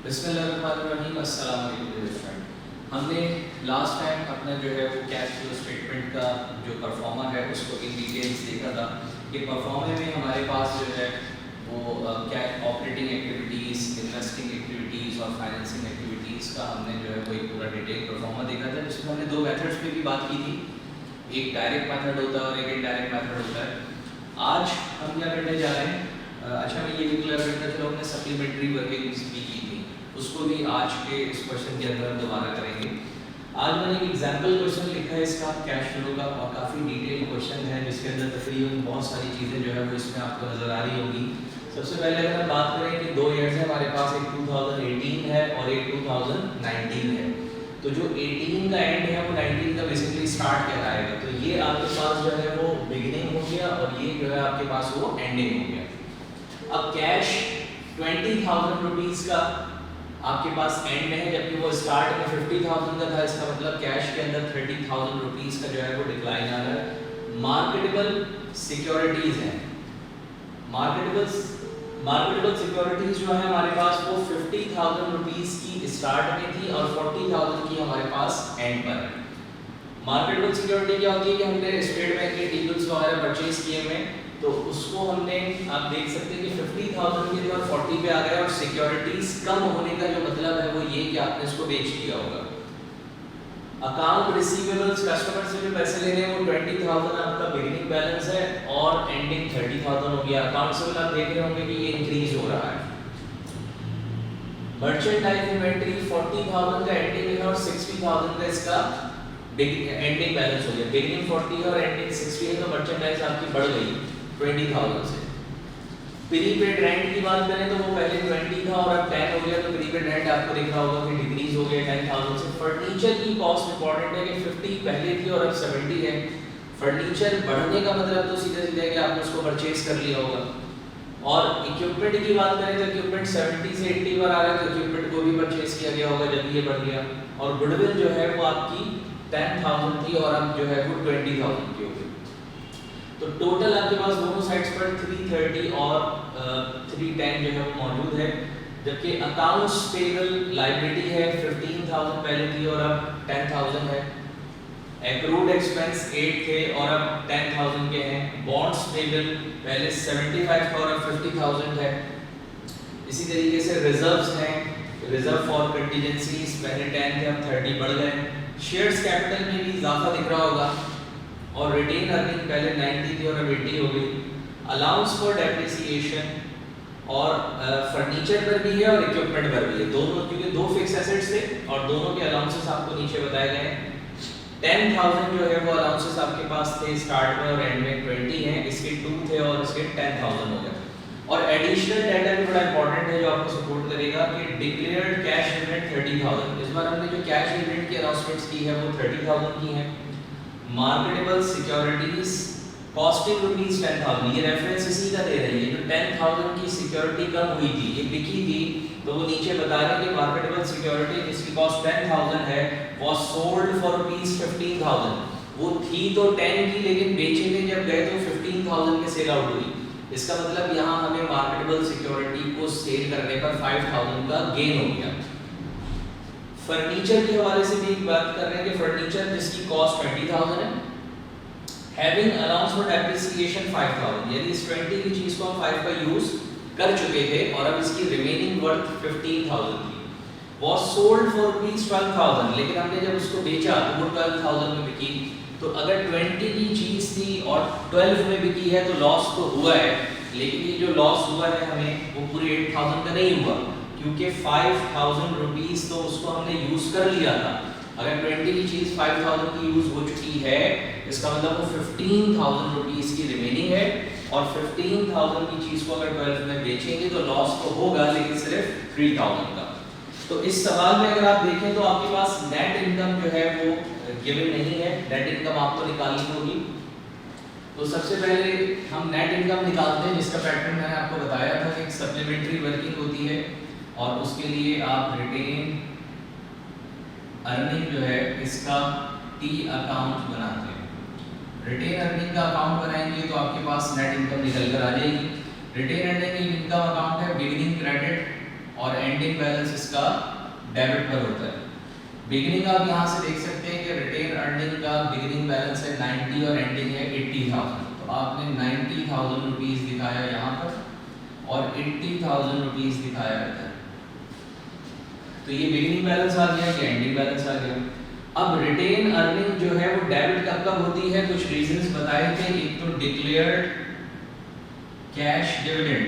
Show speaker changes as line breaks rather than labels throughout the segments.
बिस्मिल्लाहिर्रहमानिर्रहीम, अस्सलाम वालेकुम फ्रेंड। हमने लास्ट टाइम अपना जो है वो कैश फ्लो स्टेटमेंट का जो परफॉर्मर है उसको इन डिटेल्स देखा था कि परफॉर्मर में हमारे पास जो है वो क्या ऑपरेटिंग एक्टिविटीज़, इन्वेस्टिंग एक्टिविटीज़ और फाइनेंसिंग एक्टिविटीज़ का हमने जो है वो एक पूरा डिटेल परफॉर्मर देखा था, जिसमें हमने दो मेथड्स पे भी बात की थी। एक डायरेक्ट मेथड होता है और एक इनडायरेक्ट मेथड होता है। आज हम क्या करने जा रहे हैं, अच्छा मैं ये भी क्लियर करता चलो, हमने सप्लीमेंट्री वर्किंग भी की थी, उसको भी आज के इस क्वेश्चन के अंदर दोबारा करेंगे। आज मैंने एक एग्जाम्पल क्वेश्चन लिखा है इसका कैश फ्लो का, और काफ़ी डिटेल क्वेश्चन है जिसके अंदर तकरीबन बहुत सारी चीज़ें जो है वो इसमें आपको नज़र आ रही होंगी। सबसे पहले अगर हम बात करें कि दो ईयर्स है हमारे पास, एक 2018 है और एक 2019 है। तो जो 18 का एंड है वो 19 का बेसिकली स्टार्ट कहलाएगा। तो ये आपके पास जो है वो बिगिनिंग हो गया और ये जो है आपके पास वो एंडिंग हो गया। अब कैश 20,000 रुपीज़ का आपके पास एंड है, जबकि वो स्टार्ट में 50,000 का था। इसका मतलब कैश के अंदर 30,000 रुपीज़ का जो है वो डिक्लाइन आ रहा है। मार्केटेबल सिक्योरिटीज़ हैं, मार्केटेबल सिक्योरिटीज़ जो है हमारे पास वो 50,000 रुपीज़ की स्टार्ट में थी और 40,000 की हमारे पास एंड पर है। मार्केटेबल सिक्योरिटी क्या होती है कि हमने स्टेट बैंक के टी-बिल्स वगैरह परचेज किए हुए, तो उसको हमने, आप देख सकते हैं कि 50,000 के और 40 पे आ गया, और सिक्योरिटीज कम होने का जो मतलब है वो ये कि आपने इसको बेच दिया होगा। अकाउंट रिसीवेबल्स, कस्टमर से जो पैसे लेने हैं वो 20,000 आपका बिगिनिंग बैलेंस है और एंडिंग 30,000 हो गया। अकाउंट से आप देख रहे होंगे कि ये इंक्रीज हो रहा है। मर्चेंडाइज इन्वेंटरी 40,000 का एंडिंग है और 60,000 का इसका एंडिंग बैलेंस हो गया। बिगिनिंग 40 और एंडिंग 60 है, तो मर्चेंडाइज आपकी बढ़ गई 20,000 से। प्रीपेड रेंट की बात करें तो वो पहले 20 था और अब 10 हो गया, तो प्रीपेड रेंट आपको दिख रहा होगा कि डिक्रीज हो गया 10,000 से। फर्नीचर की कॉस्ट इंपॉर्टेंट है कि 50 पहले थी और अब 70 है। फर्नीचर बढ़ने का मतलब तो सीधे सीधे कि आपने उसको परचेज कर लिया होगा। और इक्विपमेंट की बात करें तो इक्विपमेंट 70 से 80 पर आ रहा है, तो इक्विपमेंट को भी परचेज किया गया होगा जब ये बढ़ गया। और गुडविल जो है वो आपकी 10,000 थी और अब जो है वो 20,000 की हो गई। तो टोटल आपके पास दोनों साइड्स पर 330 और 310 जो है वो मौजूद है। जबकि अकाउंट्स पेबल लायबिलिटी है 15,000 पहले थी और अब 10,000 है। एक्रूड एक्सपेंस 8 थे और अब 10,000 के हैं। बॉन्ड्स पेबल पहले 75 था और अब 50,000 है। इसी तरीके से रिजर्व्स हैं, रिजर्व फॉर कंटीजेंसीज पहले 10 थे अब 30 बढ़ गए। शेयर्स कैपिटल में भी इजाफा दिख रहा होगा। और रिटेन अर्निंग पहले 90 थी और अब 80 हो गई। अलाउंस फॉर डेप्रिसिएशन और फर्नीचर पर भी है और इक्विपमेंट पर भी है, दोनों, क्योंकि दो फिक्स एसेट्स थे और दोनों के अलाउंसेस आपको नीचे बताए गए हैं। 10,000 जो है वो अलाउंसेस आपके पास थे स्टार्ट में और एंड में 20 हैं, इसके 2 थे और इसके 10,000 हो गए। और एडिशनल डाटा भी बड़ा इंपॉर्टेंट है जो आपको सपोर्ट करेगा कि डिक्लेयर्ड कैश लिमिट 30,000। इस बार हमने जो कैश लिमिट की अनाउंसमेंट्स की है वो 30,000 की है। मार्केटेबल सिक्योरिटीज कॉस्टिंग रुपीज 10,000, ये रेफरेंस इसी का दे रही है। जो 10,000 की सिक्योरिटी कम हुई थी, ये बिकी थी, तो वो नीचे बता रहे हैं कि मार्केटेबल सिक्योरिटी जिसकी कॉस्ट 10,000 है वाज सोल्ड फॉर रुपीज 15,000। वो थी तो 10 की, लेकिन बेचने जब गए तो 15,000 में सेल आउट हुई। इसका मतलब यहाँ हमें मार्केटेबल सिक्योरिटी को सेल करने पर 5,000 का गेन हो गया। फर्नीचर के हवाले से भी बात कर रहे हैं कि फर्नीचर जिसकी कॉस्ट 20,000 है, हैविंग अलाउंस फॉर डेप्रिसिएशन 5,000, यानी इस 20 की चीज को हम 5 का यूज कर चुके थे और अब इसकी रिमेनिंग वर्थ 15,000 थी। वाज सोल्ड फॉर रुपीज 12,000, लेकिन हमने जब उसको बेचा तो वो 12,000 में बिकी। तो अगर 20 की चीज थी और 12 में बिकी है तो लॉस तो हुआ है, लेकिन ये जो लॉस हुआ है हमें वो पूरी 8,000 का नहीं हुआ, क्योंकि 5,000 रुपीज़ तो उसको हमने यूज़ कर लिया था। अगर 20 की चीज़ 5,000 की यूज़ हो चुकी है, इसका मतलब वो 15,000 रुपीज़ की रिमेनिंग है। और 15,000 की चीज़ को अगर 12 में बेचेंगे तो लॉस तो होगा, लेकिन सिर्फ 3,000 का। तो इस सवाल में अगर आप देखें तो आपके पास नेट इनकम जो है वो गिवन नहीं है, नेट इनकम आपको निकालनी होगी। तो सबसे पहले हम नेट इनकम निकालते हैं, जिसका पैटर्न मैंने आपको बताया था कि एक सप्लीमेंट्री वर्किंग होती है और उसके लिए आप रिटेन अर्निंग जो है इसका टी अकाउंट बनाते हैं। रिटेन अर्निंग का अकाउंट बनाएंगे तो आपके पास नेट इनकम निकल कर आ जाएगी। रिटेन अर्निंग इनकम अकाउंट है बिगिनिंग क्रेडिट और एंडिंग बैलेंस इसका डेबिट पर होता है। बिगिनिंग आप यहाँ से देख सकते हैं कि रिटेन अर्निंग का बिगिनिंग बैलेंस है 90 और एंडिंग है 80,000। तो आपने 90,000 रुपीज दिखाया यहाँ पर और 80,000 रुपीज दिखाया इधर। तो ये बिगिनिंग बैलेंस आ गया, ये एंडिंग बैलेंस आ गया। अब रिटेन अर्निंग जो है वो डेबिट कब कब होती है, कुछ रीजंस बताए थे। एक तो डिक्लेयर्ड कैश डिविडेंड,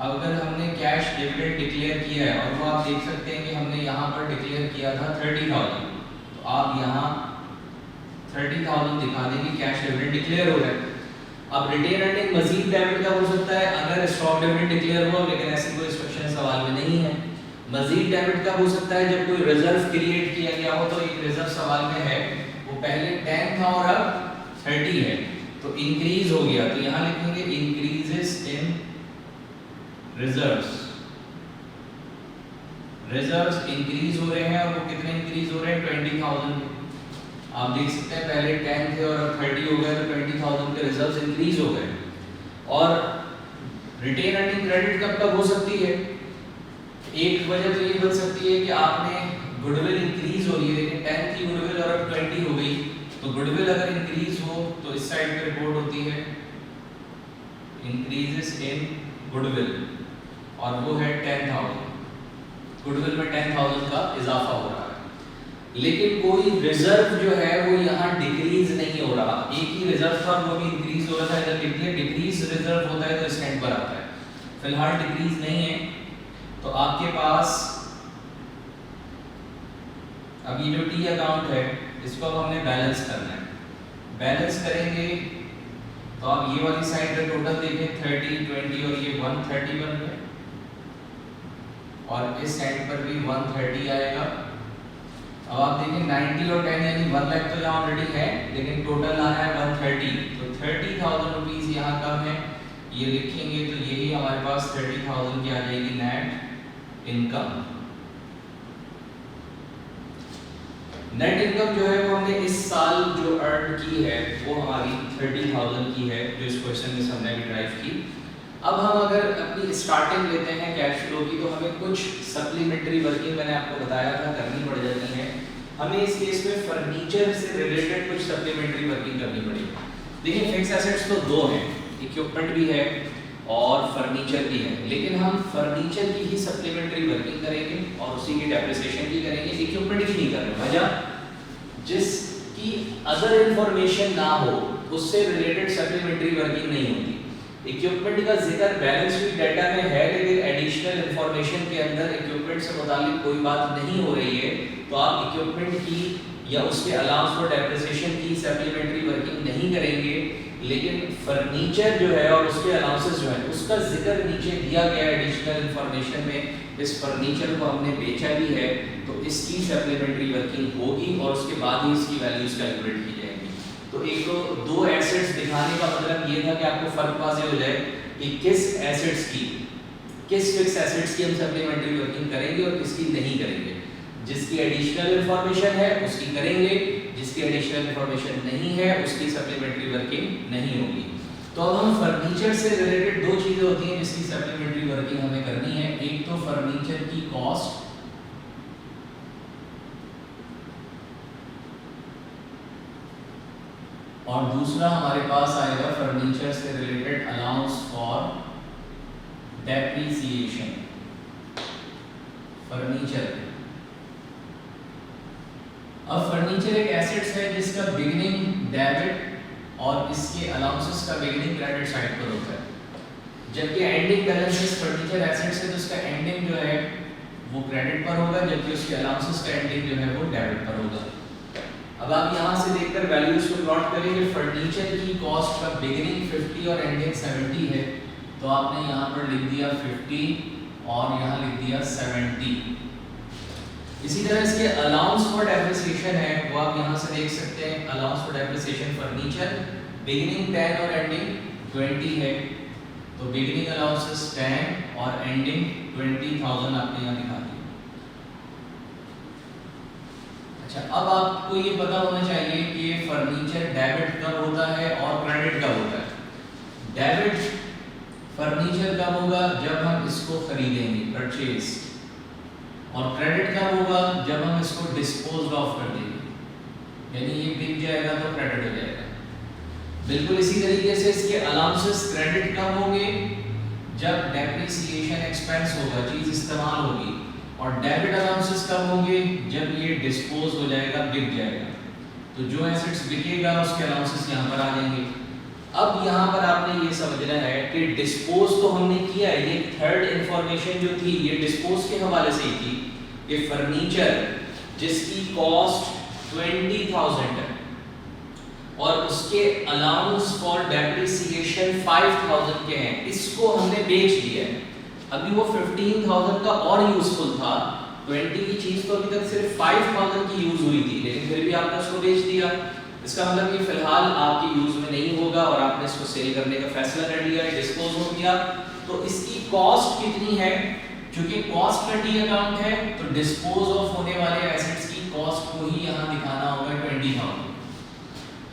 अगर हमने कैश डिविडेंड डिक्लेयर किया है और वो आप देख सकते हैं कि हमने यहाँ पर डिक्लेयर किया था 30,000, तो आप यहाँ 30,000 दिखा देंगे कैश डिविडेंड डिक्लेयर हो रहा है। अब रिटेन अर्निंग मजीद डेबिट का हो सकता है अगर स्टॉक डिविडेंड डिक्लेयर हुआ, लेकिन ऐसी कोई इंस्ट्रक्शन सवाल में नहीं है। मजीद डेबिट का हो सकता है जब कोई रिजर्व क्रिएट किया गया हो, तो एक रिजर्व सवाल में है, वो पहले 10 था और अब 30 है, तो इंक्रीज हो गया, तो यहाँ लिखेंगे इंक्रीजेस इन रिजर्व्स। रिजर्व्स इंक्रीज हो रहे हैं और वो कितने इंक्रीज हो रहे हैं 20,000। आप देख सकते हैं पहले 10 थे और अब 30 हो गए, तो 20,000 के रिजर्व्स इंक्रीज हो गए। और रिटेन अर्निंग क्रेडिट कब कब हो सकती है, एक वजह तो ये बन सकती है कि आपने गुडविल इंक्रीज हो रही है, लेकिन 10 की गुडविल और अब 20 हो गई, तो गुडविल अगर इंक्रीज हो तो इस साइड पे रिपोर्ट होती है इंक्रीजेस इन गुडविल और वो है 10,000। गुडविल में 10,000 का इजाफा हो रहा है, लेकिन कोई रिजर्व जो है वो यहाँ डिक्रीज नहीं हो रहा। एक ही रिजर्व था वो भी इंक्रीज हो रहा था, इधर लिख दिया डिक्रीज रिजर्व होता है तो स्टैंड पर आता है, फिलहाल डिक्रीज नहीं है। तो आपके पास अब ये जो टी अकाउंट है इसको अब हमने बैलेंस करना है। बैलेंस करेंगे तो आप ये वाली साइड का टोटल देखें 30, 20 और ये 130 बन गए और इस साइड पर भी 130 आएगा। अब आप देखें 90 और 10 यानी 1 लाख तो यहाँ ऑलरेडी है, लेकिन टोटल आना है 130, तो 30,000 रुपीज यहाँ कम है, ये लिखेंगे तो यही हमारे पास 30,000 की आ जाएगी नेट इनकम। नेट इनकम जो है वो हमने इस साल जो अर्न की है वो हमारी 30,000 की है, जो इस क्वेश्चन में हमने भी ड्राइव की। अब हम अगर अपनी स्टार्टिंग लेते हैं कैश फ्लो की, तो हमें कुछ सप्लीमेंट्री वर्किंग मैंने आपको बताया था करनी पड़ जाती है। हमें इस केस में फर्नीचर से रिलेटेड कुछ सप्लीमेंट्री वर्किंग करनी पड़ेगी। देखिए फिक्स एसेट्स तो दो हैं, इक्विपमेंट भी है और फर्नीचर भी है, लेकिन हम फर्नीचर की ही सप्लीमेंट्री वर्किंग करेंगे और उसी की डेप्रिसिएशन भी करेंगे, इक्विपमेंट की नहीं कर रहे। वजह जिसकी अदर इंफॉर्मेशन ना हो उससे रिलेटेड सप्लीमेंट्री वर्किंग नहीं होती। इक्विपमेंट का जिक्र बैलेंस शीट डाटा में है, लेकिन एडिशनल इंफॉर्मेशन के अंदर इक्विपमेंट से मुतालिक कोई बात नहीं हो रही है, तो आप इक्विपमेंट की या उसके अलाउंस फॉर डेप्रिसिएशन की सप्लीमेंट्री वर्किंग नहीं करेंगे। लेकिन फर्नीचर जो है और उसके अलाउंसेस जो है उसका जिक्र नीचे दिया गया है एडिशनल इंफॉर्मेशन में। इस फर्नीचर को हमने बेचा भी है तो इसकी सप्लीमेंट्री वर्किंग होगी और उसके बाद ही इसकी वैल्यूज कैलकुलेट की जाएगी। तो एक तो दो एसेट्स दिखाने का मतलब ये था कि आपको फर्क वाज़ेह हो जाए कि किस एसेट्स की, किस फिक्स एसेट्स की हम सप्लीमेंट्री वर्किंग करेंगे और किसकी नहीं करेंगे। जिसकी एडिशनल इंफॉर्मेशन है उसकी करेंगे, जिसकी एडिशनल इंफॉर्मेशन नहीं है उसकी सप्लीमेंट्री वर्किंग नहीं होगी। तो अब हम फर्नीचर से रिलेटेड दो चीजें होती हैं जिसकी सप्लीमेंट्री वर्किंग हमें करनी है। एक तो फर्नीचर की कॉस्ट और दूसरा हमारे पास आएगा फर्नीचर से related allowance for depreciation. Furniture, अब फर्नीचर एक एसेट्स है जिसका बिगिनिंग डेबिट और इसके अलाउंसेस का बिगिनिंग क्रेडिट साइड पर होता है, जबकि एंडिंग बैलेंसेस फर्नीचर एसेट्स है तो उसका एंडिंग जो है वो क्रेडिट पर होगा, जबकि उसके अलाउंसेस का एंडिंग जो है वो डेबिट पर होगा। अब आप यहाँ से देखकर वैल्यूज को प्लॉट करेंगे। फर्नीचर की कॉस्ट का बिगिनिंग 50 और एंडिंग 70 है, तो आपने यहाँ पर लिख दिया 50 और यहाँ लिख दिया 70। इसी तरह इसके अलाउंस फॉर डेप्रिसिएशन है, वो आप यहाँ से देख सकते हैं। Allowance for depreciation furniture beginning 10 और एंडिंग 20 है, तो बिगिनिंग अलाउंसेस 10 और एंडिंग 20,000 आपने यहाँ दिखा दिया। अच्छा, अब आपको ये पता होना चाहिए कि फर्नीचर डेबिट कब होता है और क्रेडिट कब होता है। डेबिट
फर्नीचर कब होगा? जब हम इसको खरीदेंगे, परचेज। और क्रेडिट कब होगा? जब हम इसको डिस्पोज ऑफ कर देंगे, यानी ये बिक जाएगा तो क्रेडिट हो जाएगा। बिल्कुल इसी तरीके से इसके अलाउंसेस क्रेडिट कब होंगे? जब डेप्रिसिएशन एक्सपेंस होगा, चीज इस्तेमाल होगी। और डेबिट अलाउंसेस कब होंगे? जब ये डिस्पोज हो जाएगा, बिक जाएगा। तो जो एसेट्स बिकेगा उसके अलाउंसेस यहाँ पर आ जाएंगे। अब यहाँ पर आपने ये समझना है कि डिस्पोज तो हमने किया है, ये थर्ड इंफॉर्मेशन जो थी ये डिस्पोज के हवाले से ही थी कि फर्नीचर जिसकी कॉस्ट 20,000 है और उसके अलाउंस फॉर डेप्रिसिएशन 5,000 के हैं, इसको हमने बेच दिया है। अभी वो 15,000 का और यूजफुल था, 20 की चीज तो अभी तक सिर्फ 5,000 की यूज हुई थी, लेकिन फिर भी आपने उसको बेच दिया। इसका मतलब ये फिलहाल आपके यूज में नहीं होगा और आपने इसको सेल करने का फैसला कर लिया है, डिस्पोज हो गया। तो इसकी कॉस्ट कितनी है? क्योंकि कॉस्ट का टी अकाउंट है तो डिस्पोज ऑफ होने वाले एसेट्स की कॉस्ट को ही यहाँ दिखाना होगा 20,000।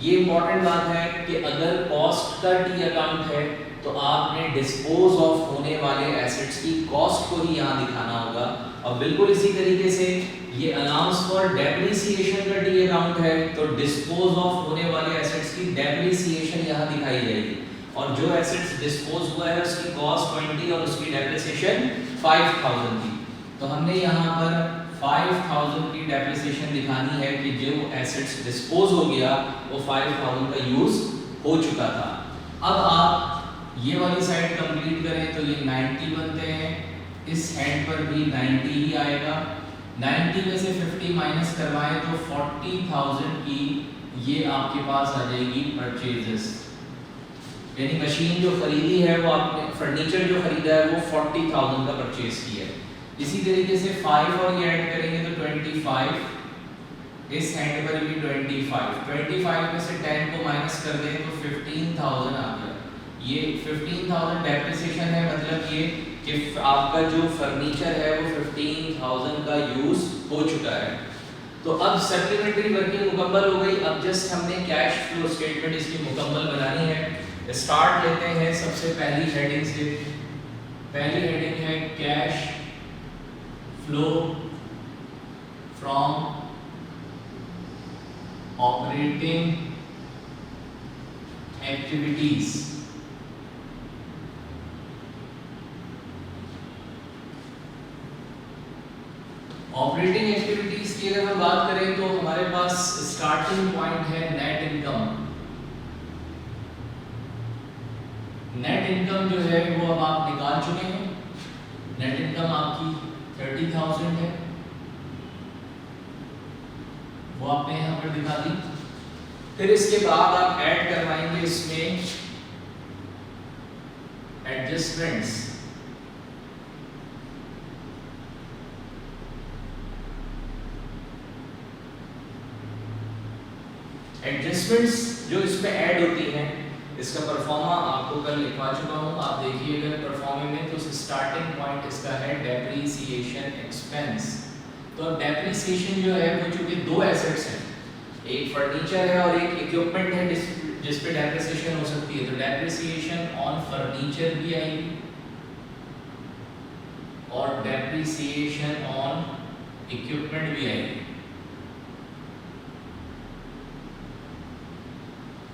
ये इंपॉर्टेंट बात है कि अगर कॉस्ट का टी अकाउंट है तो आपने डिस्पोज ऑफ होने वाले एसेट्स की कॉस्ट को ही यहाँ दिखाना होगा। और बिल्कुल इसी तरीके से ये अलाउंस फॉर डेप्रिसिएशन का टी अकाउंट है तो डिस्पोज ऑफ होने वाले एसेट्स की डेप्रिसिएशन यहाँ दिखाई जाएगी। और जो एसेट्स डिस्पोज हुआ है उसकी कॉस्ट 20 और उसकी डेप्रिसिएशन 5,000 थी, तो हमने यहाँ पर 5,000 की डेप्रिसिएशन दिखानी है कि जो एसेट्स डिस्पोज हो गया वो 5,000 का यूज हो चुका था। अब आप ये वाली साइड कंप्लीट करें तो ये 90 बनते हैं, इस हेड पर भी 90 ही आएगा। 90 में से 50 माइनस करवाएं तो 40,000 की ये आपके पास आ जाएगी परचेजेस, यानी मशीन जो खरीदी है वो आपने, फर्नीचर जो खरीदा है वो 40,000 का परचेज किया है। इसी तरीके से 5 और ये ऐड करेंगे तो 25, इस हैंड पर भी 25 में से 10 को माइनस कर दें तो 15,000 आ गया। ये 15,000 डेप्रिसिएशन है, मतलब ये कि आपका जो फर्नीचर है वो 15,000 का यूज हो चुका है। तो अब सप्लीमेंट्री वर्किंग मुकम्मल हो गई। अब जस्ट हमने कैश फ्लो स्टेटमेंट इसकी मुकम्मल बनानी है। स्टार्ट लेते हैं सबसे पहली हेडिंग से। पहली हेडिंग है cash flow from operating activities. Operating activities की अगर हम बात करें तो हमारे पास स्टार्टिंग पॉइंट है नेट इनकम। नेट इनकम जो है वो अब आप निकाल चुके हैं। नेट इनकम आपकी 30,000 है, वो आपने यहाँ पर दिखा दी। फिर इसके बाद आप ऐड करवाएंगे इसमें एडजस्टमेंट्स। एडजस्टमेंट्स जो इसमें ऐड होती हैं, इसका परफॉर्मा आपको कल लिखवा चुका हूँ, आप देखिएगा परफॉर्मे में। तो स्टार्टिंग पॉइंट इसका है डेप्रीसिएशन एक्सपेंस। तो अब डेप्रीसिएशन जो है वो चूंकि दो एसेट्स हैं, एक फर्नीचर है और एक इक्विपमेंट है जिस पे डेप्रीसिएशन हो सकती है, तो डेप्रीसिएशन ऑन फर्नीचर भी आएगी और डेप्रीसिएशन ऑन इक्विपमेंट भी आएगी।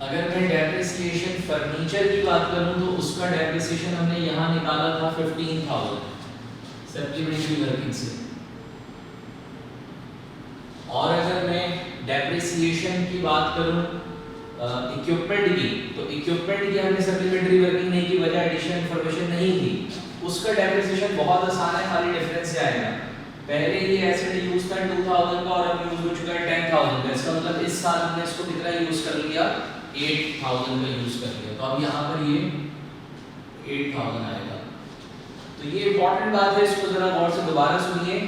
अगर मैं डेप्रिसिएशन फर्नीचर की बात करूं तो उसका डेप्रिसिएशन हमने यहाँ निकाला था 15,000 सप्लीमेंट्री वर्किंग से। और अगर मैं डेप्रिसिएशन की बात करूं इक्विपमेंट की, तो इक्विपमेंट की हमने सप्लीमेंट्री वर्किंग नहीं की, वजह एडिशनल इंफॉर्मेशन नहीं थी। उसका डेप्रिसिएशन बहुत आसान है, खाली डिफरेंस से आएगा। पहले ये एसेट यूज था 2,000 का और अब यूज हो चुका है 10,000 का। इसका मतलब इस साल हमने इसको कितना यूज कर लिया, 8,000 का यूज कर लिया। तो अब यहाँ पर ये 8,000 आएगा। तो ये इंपॉर्टेंट बात है, इसको जरा गौर से दोबारा सुनिए।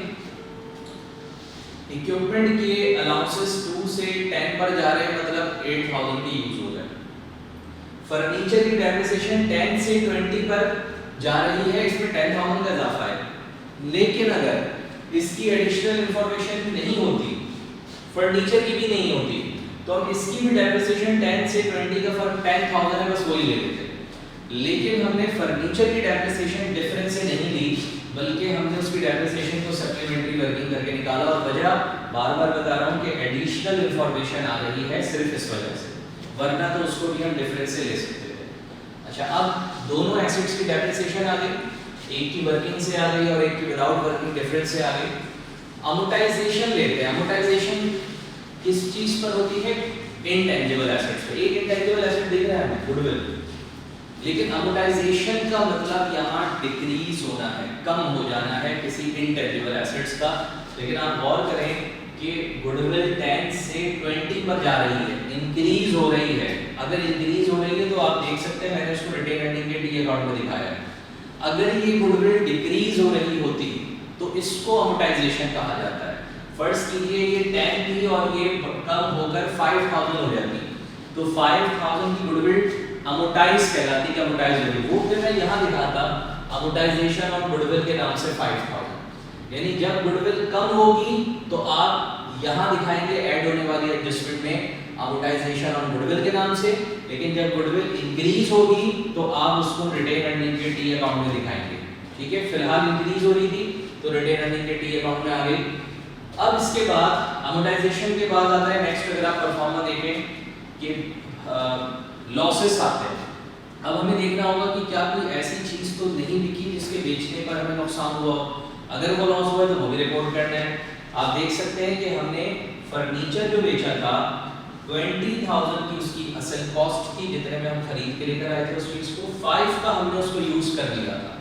इक्विपमेंट के अलाउंसेस 2 से 10 पर जा रहे हैं, मतलब 8,000 की यूज हो रहा है। फर्नीचर की डेप्रिसिएशन 10 से 20 पर जा रही है, इसमें 10,000 का इजाफा है। लेकिन अगर इसकी एडिशनल इंफॉर्मेशन नहीं होती, फर्नीचर की भी नहीं होती, तो हम इसकी भी डेप्रिसिएशन 10 से 20 का फर्क 10,000 है, बस वही ले लेते।
लेकिन हमने फर्नीचर की डेप्रिसिएशन डिफरेंस से नहीं ली, बल्कि हमने उसकी डेप्रिसिएशन को सप्लीमेंट्री वर्किंग करके निकाला। और वजह बार बार बता रहा हूँ कि एडिशनल इंफॉर्मेशन आ रही है सिर्फ इस वजह से, वरना तो उसको भी हम डिफरेंस से ले सकते थे। अच्छा, अब दोनों एसेट्स की डेप्रिसिएशन आ गई, एक की वर्किंग से आ गई और एक की विदाउट वर्किंग डिफरेंस से आ गई। अमोर्टाइजेशन लेते हैं। अमोर्टाइजेशन किस चीज पर होती है? इनटेंजिबल एसेट्स पे। एक इनटेंजिबल एसेट दिख रहा है हमें, गुडविल, लेकिन अमोर्टाइजेशन का मतलब यहाँ डिक्रीज होना है, कम हो जाना है किसी इनटेंजिबल एसेट्स का। लेकिन आप गौर करें कि गुडविल 10 से 20 पर जा रही है, इंक्रीज हो रही है। अगर इंक्रीज हो रही है तो आप देख सकते हैं, मैंने उसको रिटेन अर्निंग के डी अकाउंट में दिखाया है। अगर ये गुडविल डिक्रीज हो रही होती तो इसको अमोर्टाइजेशन कहा जाता है। फर्स्ट कीजिए, ये 10 थी और ये कम होकर 5000 हो जाती, तो 5000 की गुडविल अमोर्टाइज कहलाती है, अमोर्टाइज हो गई। वो फिर मैं यहाँ दिखाता अमोर्टाइजेशन ऑन गुडविल के नाम से 5000, यानी जब गुडविल कम होगी तो आप यहाँ दिखाएंगे ऐड होने वाली एडजस्टमेंट में अमोर्टाइजेशन ऑन गुडविल के नाम से, लेकिन जब गुडविल इंक्रीज होगी तो आप उसको रिटेन अर्निंग के टी अकाउंट में दिखाएंगे। ठीक है, फिलहाल इंक्रीज हो रही थी तो रिटेन अर्निंग के टी अकाउंट में आ गई। अब इसके बाद अमोर्टाइजेशन के बाद आता है नेक्स्ट, अगर आप परफॉर्मा देखें कि लॉसेस आते हैं। अब हमें देखना होगा कि क्या कोई ऐसी चीज तो नहीं बिकी जिसके बेचने पर हमें नुकसान हुआ। अगर वो लॉस हुआ तो वो भी रिपोर्ट करना है। आप देख सकते हैं कि हमने फर्नीचर जो बेचा था 20,000 की उसकी असल कॉस्ट थी, जितने में हम खरीद के लेकर आए थे उस चीज को, 5 का हमने उसको यूज कर लिया था।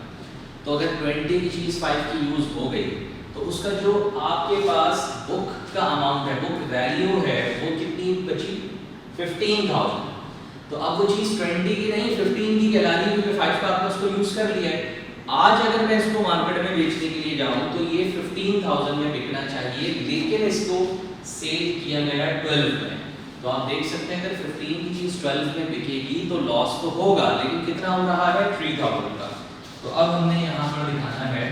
तो अगर 20 की चीज 5 की यूज हो गई तो उसका जो आपके पास बुक का अमाउंट है, बुक वैल्यू है, वो कितनी बची? 15,000। तो अब वो चीज 20 की नहीं 15 की कहलानी, क्योंकि 5 का आपने उसको यूज कर लिया है। आज अगर मैं इसको मार्केट में बेचने के लिए जाऊं तो ये 15,000 में बिकना चाहिए, लेकिन इसको सेल किया गया 12 में। तो आप देख सकते हैं अगर 15 की चीज 12 में बिकेगी तो लॉस तो होगा, लेकिन कितना हो रहा है? 3,000 का। तो अब हमने यहाँ पर दिखाना है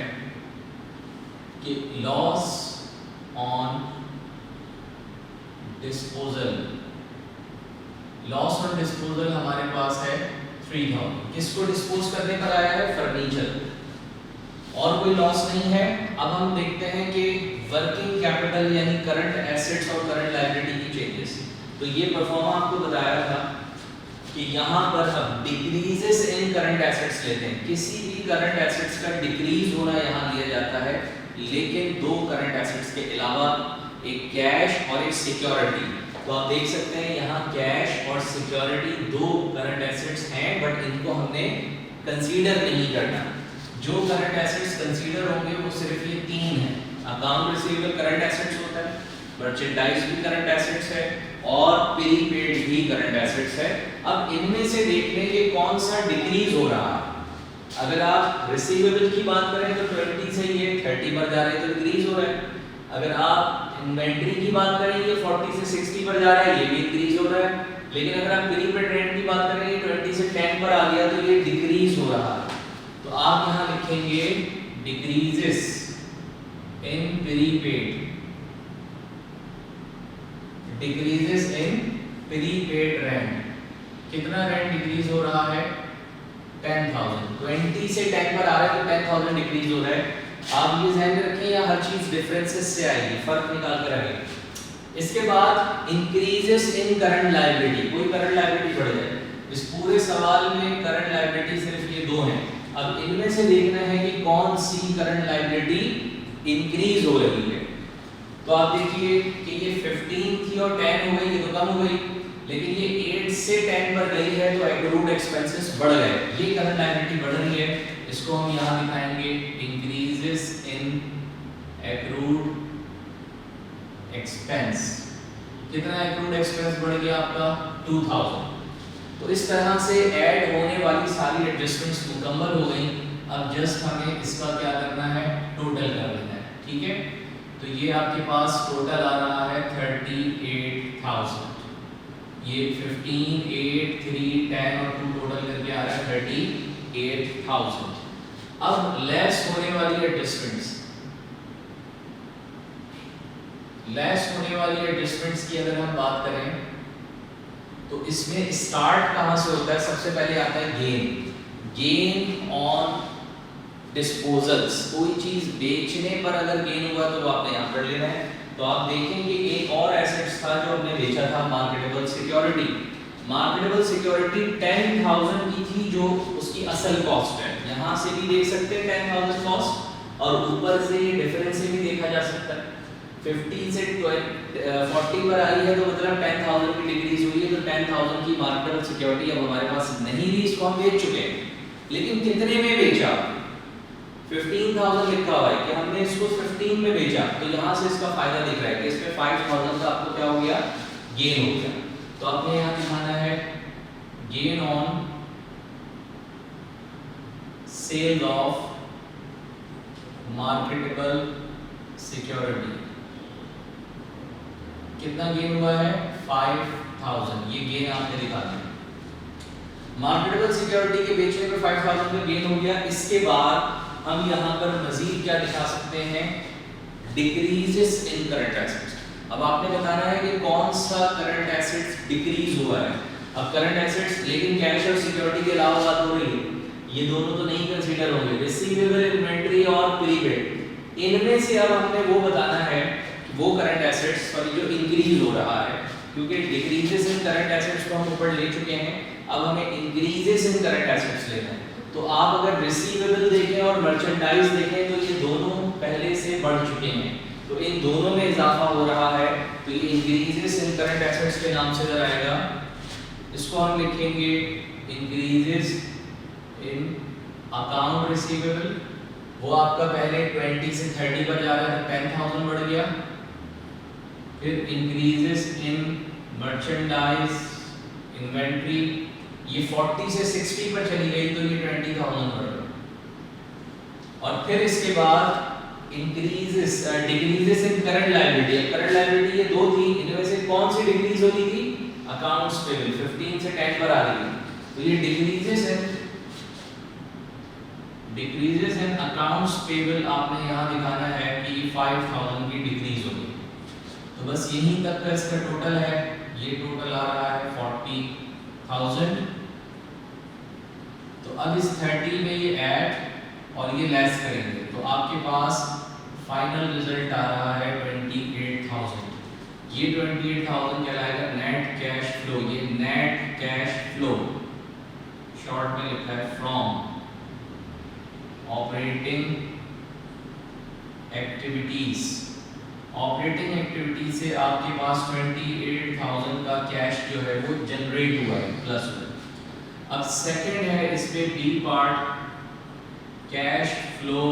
कि loss on disposal, loss on disposal हमारे पास है 3000। किसको डिस्पोज करने पर आया है? फर्नीचर, और कोई लॉस नहीं है। अब हम देखते हैं कि वर्किंग कैपिटल यानी करंट एसेट्स और करंट लायबिलिटी की चेंजेस। तो ये परफॉर्मा आपको बताया था कि यहाँ पर हम डिक्रीजेस इन करंट एसेट्स लेते हैं। किसी भी करंट एसेट्स का डिक्रीज होना यहाँ लिया जाता है, लेकिन दो करंट एसेट्स के अलावा, एक कैश और एक सिक्योरिटी। तो आप देख सकते हैं यहाँ कैश और सिक्योरिटी दो करंट एसेट्स हैं, बट इनको हमने कंसीडर नहीं करना। जो करंट एसेट्स कंसीडर होंगे वो सिर्फ ये 3 हैं। अकाउंट रिसीवेबल करंट एसेट्स होता है, मर्चेंडाइज भी करंट एसेट्स है और प्रीपेड भी करंट एसेट्स है। अब इनमें से देख लें कि कौन सा डिक्रीज हो रहा है। अगर आप रिसीवेबल की बात करें तो 20 से ये 30 पर जा रहे हैं तो डिक्रीज हो रहा है। अगर आप इन्वेंटरी की बात करें ये 40 से 60 पर जा रहा है, ये भी इंक्रीज हो रहा है। लेकिन अगर आप प्रीपेड रेंट की बात करें ये 20 से 10 पर आ गया तो ये डिक्रीज हो रहा है। तो आप यहाँ लिखेंगे डिक्रीजेस इन प्रीपेड, डिक्रीजेस इन प्रीपेड रेंट। कितना रेंट डिक्रीज हो रहा है? 10,000। 20 से 10 पर आ रहा है तो 10,000 डिक्रीज हो रहा है। आप ये ध्यान में रखें, या हर चीज डिफरेंसेस से आएगी, फर्क निकाल कर आएगी। इसके बाद इंक्रीजेस इन करंट लायबिलिटी, कोई करंट लायबिलिटी बढ़ जाए। इस पूरे सवाल में करंट लायबिलिटी सिर्फ ये दो हैं। अब इनमें से देखना है कि कौन सी करंट लायबिलिटी इंक्रीज हो रही है। तो आप देखिए कि ये 15 थी और 10 हो गई, ये तो कम हो गई, लेकिन ये 8 से 10 पर गई है तो एक्रूड एक्सपेंसेस बढ़ गए, ये करंट लायबिलिटी बढ़ रही है। इसको हम यहाँ दिखाएंगे इंक्रीजेस इन एक्रूड एक्सपेंस। कितना एक्रूड एक्सपेंस बढ़ गया आपका? 2000। तो इस तरह से ऐड होने वाली सारी एडजस्टमेंट्स मुकम्मल हो गई। अब जस्ट हमें इसका क्या करना है? टोटल कर लेना है। ठीक है, तो ये आपके पास टोटल आ रहा है 38,000। ये 15, 8, 3, 10 और 2 टोटल करके आ रहा है 38,000। अब लेस होने वाली एडजस्टमेंट्स, लेस होने वाली एडजस्टमेंट्स की अगर हम बात करें तो इसमें स्टार्ट कहां से होता है? सबसे पहले आता है गेन। गेन ऑन डिस्पोजल्स, कोई चीज बेचने पर अगर गेन हुआ तो आपने यहाँ पर लेना है। तो आप देखेंगे एक और एसेट्स था जो हमने बेचा था, मार्केटेबल सिक्योरिटी। मार्केटेबल सिक्योरिटी 10,000 की थी जो उसकी असल कॉस्ट है, यहाँ से भी देख सकते हैं 10,000 कॉस्ट, और ऊपर से ये डिफरेंस से भी देखा जा सकता है। 50 से 40 पर आई है तो मतलब 10,000 की डिक्रीज हुई है, तो 10,000 की मार्केटेबल सिक्योरिटी अब हमारे पास नहीं रही, इसको हम बेच चुके हैं। लेकिन कितने में बेचा? 15,000 लिखा हुआ है कि हमने इसको 15 में बेचा, तो यहाँ से इसका फायदा दिख रहा है कि इसमें 5,000 का आपको क्या हो गया, गेन हो गया। तो आपने यहाँ दिखाना है gain on sale of marketable security, कितना गेन हुआ है, 5,000, ये गेन आपने दिखा दिया। मार्केटेबल सिक्योरिटी के बेचने पे 5,000 का गेन हो गया। इसके बाद हम यहाँ पर मजीद क्या दिखा सकते हैं, डिक्रीजेस इन करंट एसेट्स। अब आपने बताना है कि कौन सा करंट एसेट्स डिक्रीज हुआ है। अब करंट एसेट्स, लेकिन कैश और सिक्योरिटी के अलावा बात हो रही है, ये दोनों तो नहीं कंसीडर होंगे, रिसीवेबल, इन्वेंटरी और प्रीपेड। इनमें से अब हमने वो बताना है वो करंट एसेट्स पर जो इंक्रीज हो रहा है, क्योंकि डिक्रीजेस इन करंट एसेट्स को हम ऊपर ले चुके हैं, अब हमें इंक्रीजेस इन करंट एसेट्स लेना है। तो आप अगर रिसीवेबल देखें और मर्चेंडाइज देखें तो ये दोनों पहले से बढ़ चुके हैं, तो इन दोनों में इजाफा हो रहा है, तो ये इंक्रीजेस इन करंट एसेट्स के नाम से इधर आएगा। इसको हम लिखेंगे इंक्रीजेस इन अकाउंट रिसीवेबल, वो आपका पहले 20 से 30 पर जा रहा है, 10,000 बढ़ गया। फिर इंक्रीजेस इन मर्चेंडाइज इन्वेंट्री, ये 40 से 60 पर चली गई, तो ये 20,000 बढ़ गया। और फिर इसके बाद इंक्रीजेस डिक्रीजेस इन करंट लायबिलिटी। करंट लायबिलिटी ये दो थी, इनमें से कौन सी डिक्रीज होती थी, अकाउंट्स पेबल, 15 से 10 पर आ रही थी, तो ये डिक्रीजेस इन अकाउंट्स पेबल आपने यहाँ दिखाना है कि 5,000 की डिक्रीज होगी। तो बस यहीं तक का इसका टोटल है, ये टोटल आ रहा है 40,000। तो अब इस 30 में ये ऐड और ये लेस करेंगे, तो आपके पास फाइनल रिजल्ट आ रहा है 28,000। ये 28,000 कहलाएगा नेट कैश फ्लो। ये नेट कैश फ्लो शॉर्ट में लिखा है from operating activities. Operating activity से आपके पास 28,000 का कैश जो है वो जनरेट हुआ है, प्लस हुआ। अब सेकंड है इस पे B part, cash flow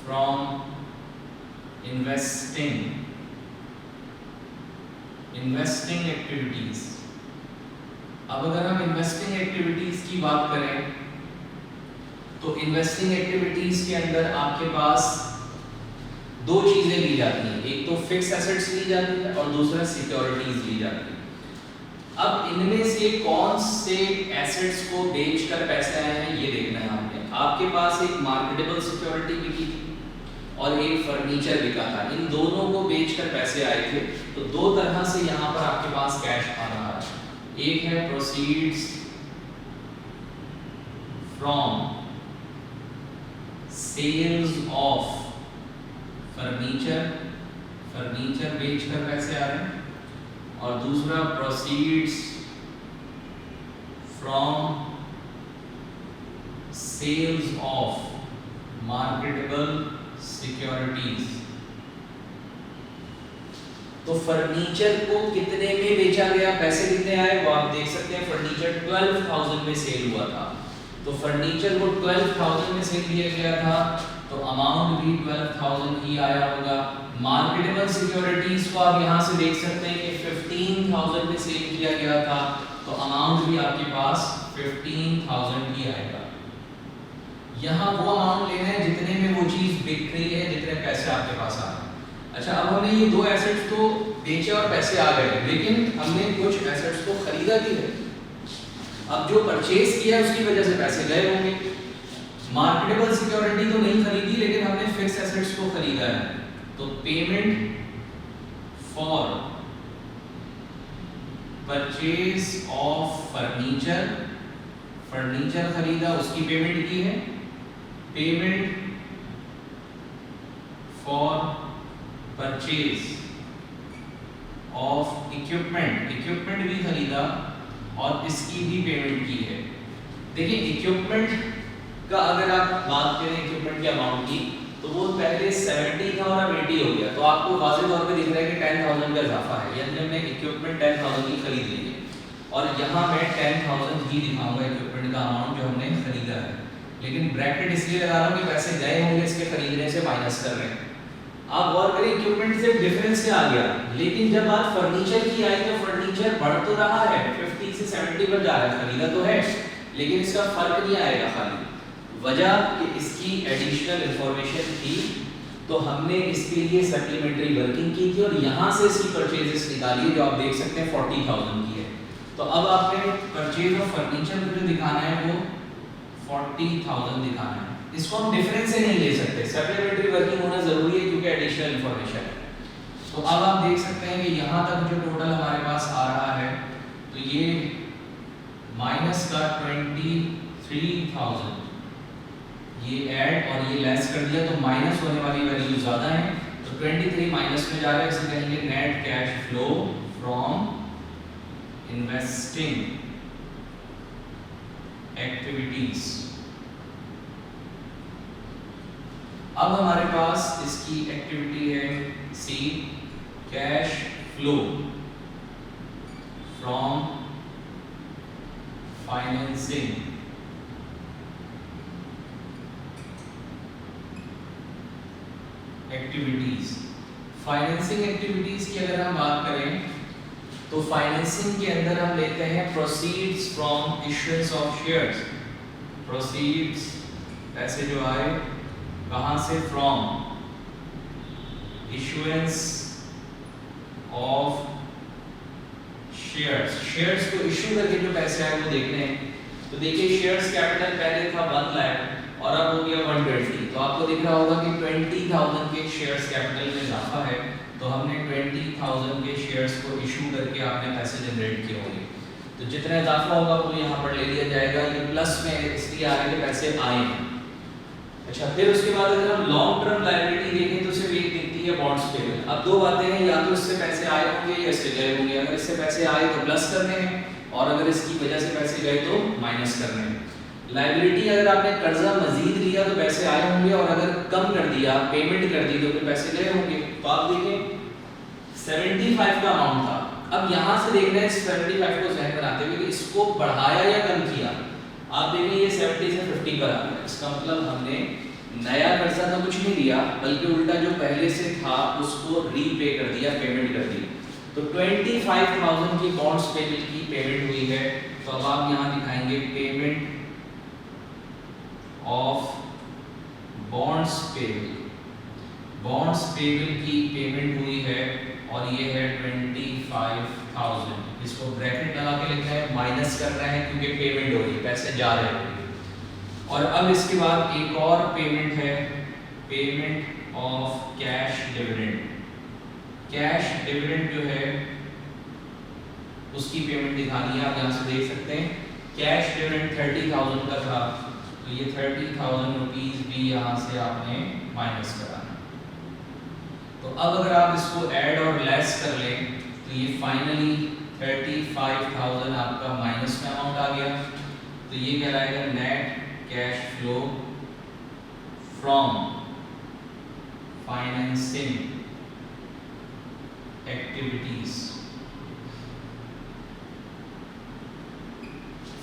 from investing activities. अब अगर हम इन्वेस्टिंग एक्टिविटीज की बात करें तो इन्वेस्टिंग एक्टिविटीज के अंदर आपके पास दो चीजें ली जाती हैं, एक तो फिक्स एसेट्स ली जाती है और दूसरा सिक्योरिटीज ली जाती है। अब इनमें से कौन से एसेट्स को बेचकर पैसे आए हैं ये देखना है आपने। आपके पास एक मार्केटेबल सिक्योरिटी बिकी थी और एक फर्नीचर बिका था, इन दोनों को बेचकर पैसे आए थे। तो दो तरह से यहाँ पर आपके पास कैश आ रहा है, एक है proceeds from sales of furniture बेचकर पैसे आ रहे हैं, और दूसरा proceeds from sales of marketable securities. तो फर्नीचर को कितने में बेचा गया, पैसे कितने आए वो आप देख सकते हैं। फर्नीचर 12,000 में सेल हुआ था, तो फर्नीचर को 12,000 में सेल किया गया था, तो अमाउंट भी 12,000 ही आया होगा। मार्केटेबल सिक्योरिटीज को आप यहाँ से देख सकते हैं कि 15,000 में सेल किया गया था, तो अमाउंट भी आपके पास 15,000 ही आएगा। यहाँ वो अमाउंट लेना है जितने में वो चीज बिक रही है, जितने पैसे आपके पास आ रहे हैं। अच्छा, अब हमने ये दो एसेट्स तो बेचे और पैसे आ गए, लेकिन हमने कुछ एसेट्स को खरीदा भी है। अब जो परचेज किया उसकी वजह से पैसे गए होंगे। मार्केटेबल सिक्योरिटी तो नहीं खरीदी, लेकिन हमने फिक्स एसेट्स को खरीदा है, तो payment for purchase of furniture
furniture खरीदा, उसकी पेमेंट की है, payment for purchase of equipment, equipment भी खरीदा और इसकी भी पेमेंट की है। देखिए इक्विपमेंट का अगर आप बात करें इक्विपमेंट के अमाउंट की, तो वो पहले 70 था और अब 80 हो गया, तो आपको वाज़ेह तौर पे दिख रहा है कि 10,000 का इजाफा है, यानी हमने इक्विपमेंट 10,000 की खरीद ली है। और यहाँ मैं 10,000 ही दिखाऊंगा इक्विपमेंट का अमाउंट जो हमने खरीदा है, लेकिन ब्रैकेट इसलिए लगा रहा हूँ कि पैसे गए होंगे इसके खरीदने से माइनस कर रहे हैं। आप गौर करें इक्विपमेंट से डिफरेंस क्या आ गया, लेकिन जब बात फर्नीचर की आई तो फर्नीचर बढ़ तो रहा है, 50 से 70 पर जा रहा है, खरीदा तो है लेकिन इसका फर्क नहीं आएगा। खाली वजह कि इसकी एडिशनल इंफॉर्मेशन थी, तो हमने इसके लिए सप्लीमेंट्री वर्किंग की थी और यहाँ से इसकी परचेजेस निकाली जो आप देख सकते हैं 40,000 की है। तो अब आपने परचेज ऑफ फर्नीचर जो दिखाना है वो 40,000 दिखाना है, इसको हम डिफरेंस से नहीं ले सकते, सप्लीमेंट्री वर्किंग होना जरूरी है क्योंकि एडिशनल इंफॉर्मेशन है। तो अब आप देख सकते हैं कि यहाँ तक जो टोटल हमारे पास आ रहा है, तो ये माइनस का 23,000, ये ऐड और ये लेस कर दिया तो माइनस होने वाली वैल्यू ज्यादा है, तो 23 माइनस में जा रहा है, इसे कहेंगे net cash flow from investing activities. अब हमारे पास इसकी एक्टिविटी है C, cash flow from financing activities. Financing activities की अगर हम बात करें तो फाइनेंसिंग के अंदर हम लेते हैं proceeds from issuance of shares, proceeds पैसे जो आए कहां से, from issuance of shares, shares को इश्यू करके जो पैसे आए वो देखने हैं। तो देखिए शेयर्स कैपिटल पहले था 1 लाख और अब हो गया 120, तो आपको दिख रहा होगा कि 20,000 के शेयर्स कैपिटल में इजाफा है, तो हमने 20,000 के शेयर्स को इशू करके आपने पैसे जनरेट किए होंगे, तो जितना इजाफा होगा वो यहाँ पर ले लिया जाएगा, ये प्लस में इसलिए आ रहे पैसे आए हैं। अच्छा, फिर उसके बाद अगर हम लॉन्ग टर्म लायबिलिटी देखें तो सिर्फ एक दिखती है बॉन्ड्स पेबल। अब दो बातें हैं, या तो इससे पैसे आए होंगे या इससे गए होंगे, अगर इससे पैसे आए तो प्लस करने हैं और अगर इसकी वजह से पैसे गए तो माइनस करने हैं। लायबिलिटी अगर आपने कर्जा मजीद लिया तो पैसे आए होंगे और अगर कम कर दिया, पेमेंट कर दी तो फिर पैसे गए होंगे। तो आप देखें 75 का अमाउंट था, अब यहाँ से देख रहे हैं 75 को जहन बनाते हुए कि इसको बढ़ाया या कम किया। आप देखें ये 70 से 50 पर आ गया, इसका मतलब हमने नया कर्जा तो कुछ नहीं दिया बल्कि उल्टा जो पहले से था उसको रीपे कर दिया, पेमेंट कर दी। तो 25,000 की बॉन्ड्स पेबल की पेमेंट हुई है, तो अब आप यहाँ दिखाएंगे payment of bonds payable, bonds payable की पेमेंट हुई है और ये है 25,000, इसको ब्रैकेट लगा के लिखना है, माइनस कर रहे हैं क्योंकि पेमेंट हो रही है, पैसे जा रहे हैं। और अब इसके बाद एक और पेमेंट है, payment of cash dividend. Cash dividend जो है उसकी पेमेंट दिखानी है, आप यहाँ से देख सकते हैं कैश डिविडेंड 30,000 का था, तो ये 30,000 रुपीज भी यहाँ से आपने माइनस कराना। तो अब अगर आप इसको ऐड और लेस कर लें तो ये फाइनली 35,000 आपका माइनस में अमाउंट आ गया, तो ये कहलाएगा net cash flow from financing activities.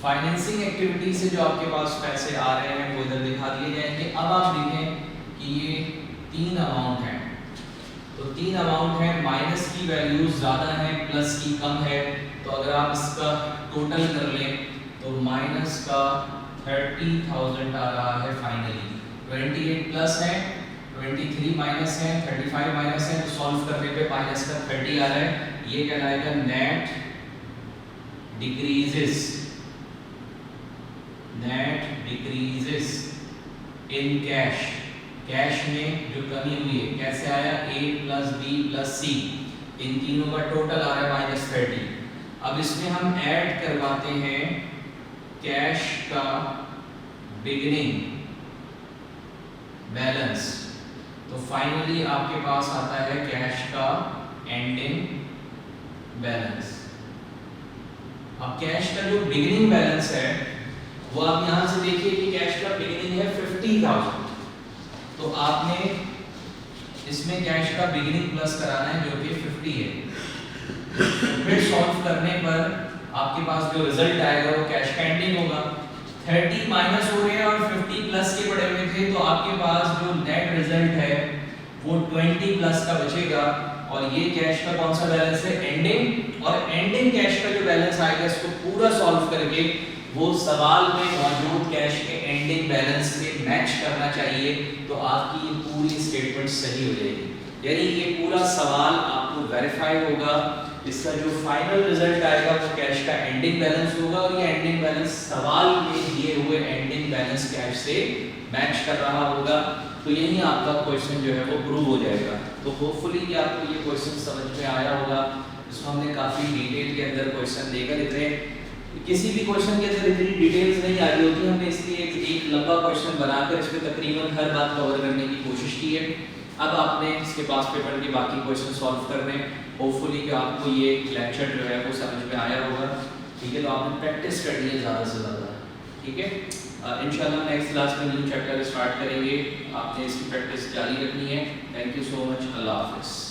Financing activities से जो आपके पास पैसे आ रहे हैं वो इधर दिखा दिए जाएंगे। अब आप देखें कि ये 3 अमाउंट हैं, तो 3 अमाउंट है, माइनस की वैल्यू ज्यादा है, प्लस की कम है, तो अगर आप इसका टोटल कर लें तो माइनस का 30,000 आ रहा है फाइनली, 28 प्लस है, 23 माइनस है, 35 माइनस है, तो सॉल्व करने पे माइनस का 30 आ रहा है, ये कहलाएगा net decreases, net decreases in cash. Cash में जो कमी हुई है कैसे आया, A plus B plus C, इन तीनों का टोटल आ रहा है -30। अब इसमें हम ऐड करवाते हैं कैश का बिगिनिंग बैलेंस, तो फाइनली आपके पास आता है कैश का एंडिंग बैलेंस। अब कैश का जो बिगिनिंग बैलेंस है वो आप यहां से देखिए कि कैश का बिगिनिंग है 50,000, तो आपने इसमें कैश का बिगिनिंग प्लस कराना है जो कि 50 है। फिर सॉल्व करने पर आपके पास जो रिजल्ट आएगा वो कैश का एंडिंग होगा। 30 माइनस हो गया और 50 प्लस के पड़े हुए थे, तो आपके पास जो नेट रिजल्ट है वो 20 प्लस का बचेगा। और ये कैश का कौन सा बैलेंस है, एंडिंग। और एंडिंग कैश का जो बैलेंस आएगा इसको पूरा सॉल्व करके वो सवाल में मौजूद कैश के एंडिंग बैलेंस से मैच करना चाहिए, तो आपकी ये पूरी स्टेटमेंट सही हो जाएगी। यानी ये पूरा सवाल आपको वेरीफाई होगा, इसका जो फाइनल रिजल्ट आएगा वो कैश का एंडिंग बैलेंस होगा और ये एंडिंग बैलेंस सवाल में दिए हुए एंडिंग बैलेंस कैश से मैच कर रहा होगा। तो यही आपका क्वेश्चन जो है वो प्रूव हो जाएगा। तो होपफुली कि आपको ये क्वेश्चन समझ में आया होगा। इसको हमने काफ़ी डिटेल के अंदर क्वेश्चन देकर इतने किसी भी क्वेश्चन के अंदर इतनी डिटेल्स नहीं आ रही होती, हमने इसलिए एक लंबा क्वेश्चन बनाकर इसमें तकरीबन हर बात कवर करने की कोशिश की है। अब आपने इसके पास पेपर के बाकी क्वेश्चन सॉल्व करने, होपफुली कि आपको ये लेक्चर जो है वो समझ में आया होगा। ठीक है, तो आपने प्रैक्टिस करनी है ज़्यादा से ज़्यादा। ठीक है, इंशाल्लाह नेक्स्ट क्लास में न्यू चैप्टर स्टार्ट करेंगे, आपने इसकी प्रैक्टिस जारी रखनी है। थैंक यू सो मच, अल्लाह हाफिज़।